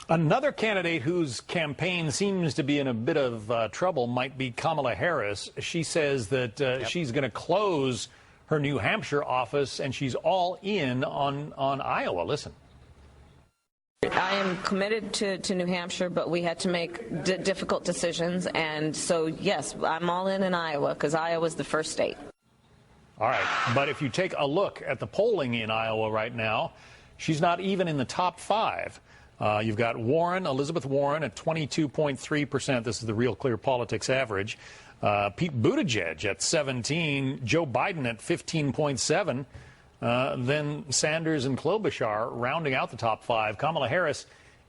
Another candidate whose campaign seems to be in a bit of trouble might be Kamala Harris. She says that she's going to close her New Hampshire office, and she's all in on Iowa. Listen. I am committed to New Hampshire, but we had to make difficult decisions. And so, yes, I'm all in Iowa because Iowa's the first state. All right. But if you take a look at the polling in Iowa right now, she's not even in the top 5. You've got Elizabeth Warren at 22.3%. This is the Real Clear Politics average. Pete Buttigieg at 17. Joe Biden at 15.7. Then Sanders and Klobuchar rounding out the top 5. Kamala Harris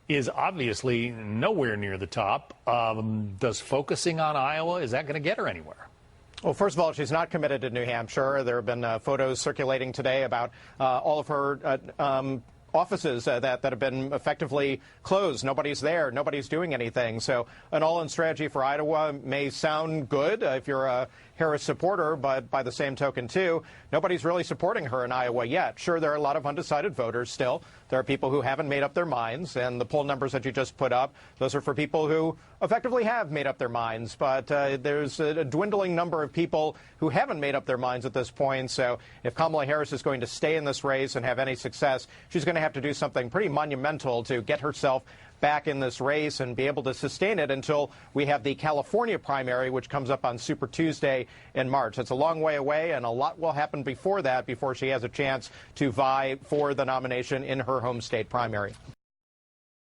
is obviously nowhere near the top. Does focusing on Iowa, is that going to get her anywhere? Well, first of all, she's not committed to New Hampshire. There have been photos circulating today about all of her offices that have been effectively closed. Nobody's there. Nobody's doing anything. So an all-in strategy for Iowa may sound good if you're a Harris supporter, but by the same token, too, nobody's really supporting her in Iowa yet. Sure, there are a lot of undecided voters still. There are people who haven't made up their minds, and the poll numbers that you just put up, those are for people who effectively have made up their minds. But there's a dwindling number of people who haven't made up their minds at this point. So if Kamala Harris is going to stay in this race and have any success, she's going to have to do something pretty monumental to get herself back in this race and be able to sustain it until we have the California primary, which comes up on Super Tuesday in March. It's a long way away, and a lot will happen before that, before she has a chance to vie for the nomination in her home state primary.